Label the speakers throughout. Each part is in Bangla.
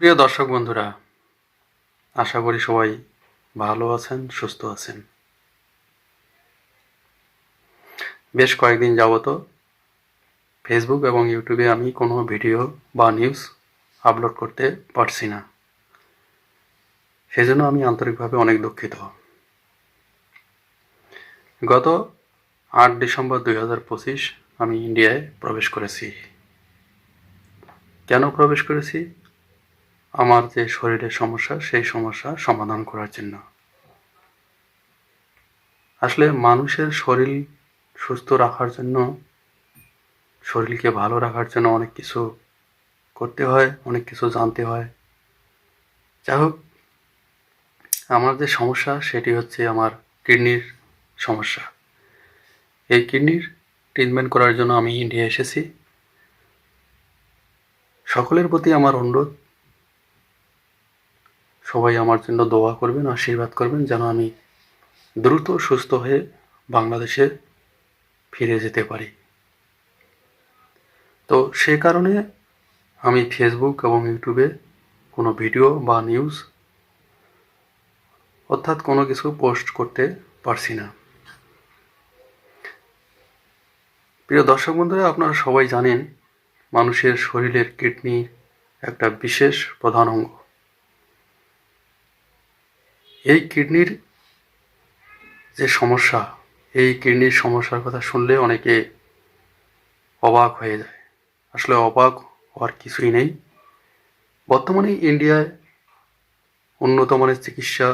Speaker 1: প্রিয় দর্শক বন্ধুরা, আশা করি সবাই ভালো আছেন, সুস্থ আছেন। বেশ কয়েকদিন যাবত ফেসবুক এবং ইউটিউবে আমি কোনো ভিডিও বা নিউজ আপলোড করতে পারছি না। সেজন্য আমি আন্তরিকভাবে অনেক দুঃখিত। গত ৮ ডিসেম্বর ২০২৫ আমি ইন্ডিয়ায় প্রবেশ করেছি। কেন প্রবেশ করেছি? আমার যে শরীরের সমস্যা, সেই সমস্যা সমাধান করার জন্য। আসলে মানুষের শরীর সুস্থ রাখার জন্য, শরীরকে ভালো রাখার জন্য অনেক কিছু করতে হয়, অনেক কিছু জানতে হয়। যাই হোক, আমার যে সমস্যা সেটি হচ্ছে আমার কিডনির সমস্যা। এই কিডনির ট্রিটমেন্ট করার জন্য আমি ইন্ডিয়া এসেছি। সকলের প্রতি আমার অনুরোধ, সবাই আমার জন্য দোয়া করবেন, আশীর্বাদ করবেন যেন আমি দ্রুত সুস্থ হয়ে বাংলাদেশে ফিরে যেতে পারি। তো সে কারণে আমি ফেসবুক এবং ইউটিউবে কোনো ভিডিও বা নিউজ অর্থাৎ কোনো কিছু পোস্ট করতে পারছি না। প্রিয় দর্শক বন্ধুরা, আপনারা সবাই জানেন মানুষের শরীরের কিডনি একটা বিশেষ প্রধান অঙ্গ। এই কিডনির যে সমস্যা, এই কিডনির সমস্যার কথা শুনলে অনেকে অবাক হয়ে যায়। আসলে অবাক হওয়ার কিছুই নেই। বর্তমানে ইন্ডিয়ায় উন্নত মানের চিকিৎসা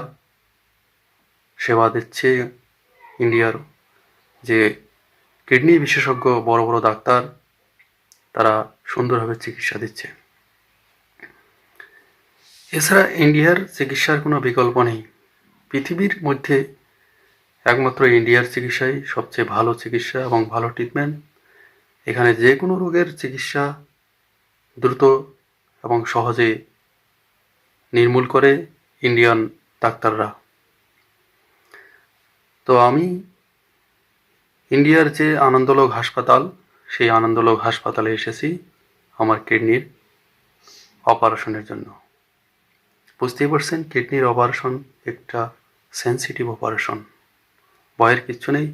Speaker 1: সেবা দিচ্ছে ইন্ডিয়ার যে কিডনি বিশেষজ্ঞ বড় বড় ডাক্তার, তারা সুন্দরভাবে চিকিৎসা দিচ্ছে। এছাড়া ইন্ডিয়ার চিকিৎসার কোনো বিকল্প নেই। পৃথিবীর মধ্যে একমাত্র ইন্ডিয়ার চিকিৎসাই সবচেয়ে ভালো চিকিৎসা এবং ভালো ট্রিটমেন্ট। এখানে যে কোনো রোগের চিকিৎসা দ্রুত এবং সহজে নির্মূল করে ইন্ডিয়ান ডাক্তাররা। তো আমি ইন্ডিয়ার যে আনন্দলোক হাসপাতাল, সেই আনন্দলোক হাসপাতালে এসেছি আমার কিডনির অপারেশনের জন্য। বুঝতেই পারছেন, কিডনির অপারেশন একটা সেন্সিটিভ অপারেশন। ভয়ের কিচ্ছু নেই।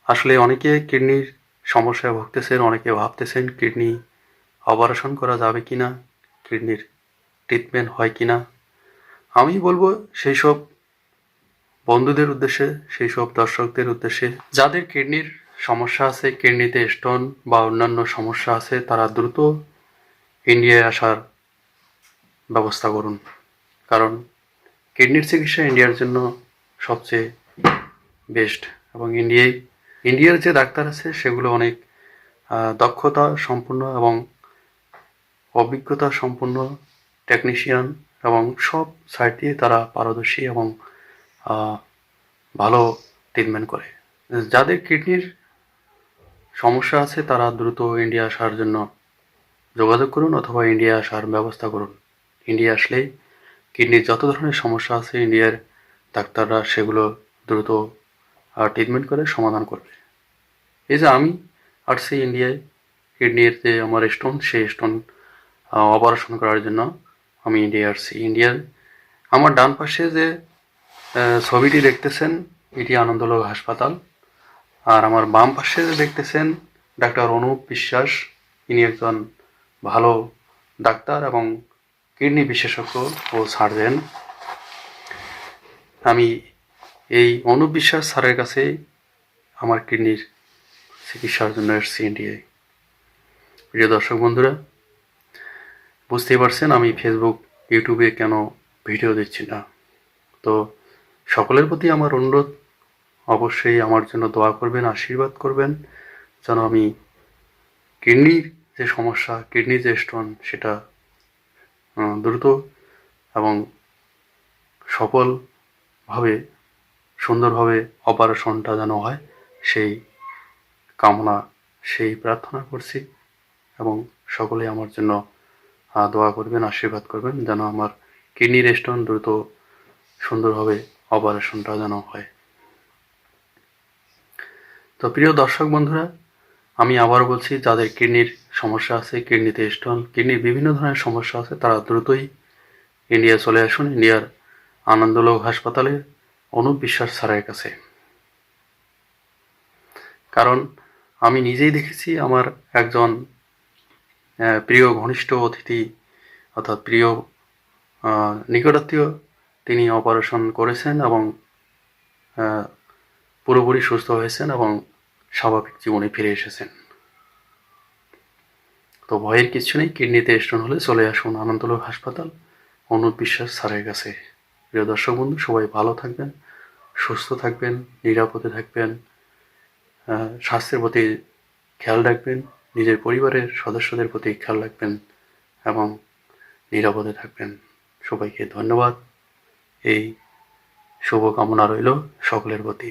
Speaker 1: আসলে অনেকে কিডনির সমস্যায় ভুগতেছেন, অনেকে ভাবতেছেন কিডনি অপারেশন করা যাবে কিনা, কিডনির ট্রিটমেন্ট হয় কিনা। আমি বলবো সেই সব বন্ধুদের উদ্দেশ্যে, সেই সব দর্শকদের উদ্দেশ্যে, যাদের কিডনির সমস্যা আছে, কিডনিতে স্টোন বা অন্যান্য সমস্যা আছে, তারা দ্রুত ইন্ডিয়ায় আসার ব্যবস্থা করুন। কারণ কিডনির চিকিৎসা ইন্ডিয়ার জন্য সবচেয়ে বেস্ট। এবং ইন্ডিয়ার যে ডাক্তার আছে সেগুলো অনেক দক্ষতা সম্পন্ন এবং অভিজ্ঞতা সম্পন্ন টেকনিশিয়ান, এবং সব সাইড দিয়ে তারা পারদর্শী এবং ভালো ট্রিটমেন্ট করে। যাদের কিডনির সমস্যা আছে তারা দ্রুত ইন্ডিয়া আসার জন্য যোগাযোগ করুন অথবা ইন্ডিয়া আসার ব্যবস্থা করুন। ইন্ডিয়া আসলেই কিডনির যত ধরনের সমস্যা আছে ইন্ডিয়ার ডাক্তাররা সেগুলো দ্রুত ট্রিটমেন্ট করে সমাধান করবে। এই যে আমি আসছি ইন্ডিয়ায় কিডনির যে আমার স্টোন, সেই স্টোন অপারেশন করার জন্য আমি ইন্ডিয়া আসছি। ইন্ডিয়ার আমার ডান পাশে যে ছবিটি দেখতেছেন, এটি আনন্দলোক হাসপাতাল। আর আমার বাম পাশে যে দেখতেছেন ডাক্তার অনুপ বিশ্বাস, ইনি একজন ভালো ডাক্তার এবং কিডনি বিশেষজ্ঞ ও সার্জন। আমি এই অনুপ বিশ্বাস স্যারের কাছে আমার কিডনির চিকিৎসার জন্য এসেছি ইন্ডিয়ায়। প্রিয় দর্শক বন্ধুরা, বুঝতেই পারছেন আমি ফেসবুক ইউটিউবে কেন ভিডিও দিচ্ছি না। তো সকলের প্রতি আমার অনুরোধ, অবশ্যই আমার জন্য দোয়া করবেন, আশীর্বাদ করবেন যেন আমি কিডনির যে সমস্যা, কিডনির যে স্টোন, সেটা দ্রুত এবং সফলভাবে সুন্দরভাবে অপারেশনটা যেন হয়, সেই কামনা, সেই প্রার্থনা করছি। এবং সকলে আমার জন্য দোয়া করবেন, আশীর্বাদ করবেন যেন আমার কিডনির স্টোন দ্রুত সুন্দরভাবে অপারেশনটা যেন হয়। তো প্রিয় দর্শক বন্ধুরা, আমি আবারও বলছি, যাদের কিডনির সমস্যা আছে, কিডনিতে স্টোন, কিডনির বিভিন্ন ধরনের সমস্যা আছে, তারা দ্রুতই ইন্ডিয়া চলে আসুন, ইন্ডিয়ার আনন্দলোক হাসপাতালে অনুপ বিশ্বাস স্যারের কাছে। কারণ আমি নিজেই দেখেছি, আমার একজন প্রিয় ঘনিষ্ঠ অতিথি অর্থাৎ প্রিয় নিকটাত্মীয়, তিনি অপারেশন করেছেন এবং পুরোপুরি সুস্থ হয়েছেন এবং স্বাভাবিক জীবনে ফিরে এসেছেন। তো ভয়ের কিছু নেই, কিডনিতে স্টোন হলে চলে আসুন আনন্দলোক হাসপাতাল, অনুপ বিশ্বাস স্যারের কাছে। প্রিয় দর্শক বন্ধু, সবাই ভালো থাকবেন, সুস্থ থাকবেন, নিরাপদে থাকবেন, স্বাস্থ্যের প্রতি খেয়াল রাখবেন, নিজের পরিবারের সদস্যদের প্রতি খেয়াল রাখবেন এবং নিরাপদে থাকবেন। সবাইকে ধন্যবাদ। এই শুভকামনা রইল সকলের প্রতি।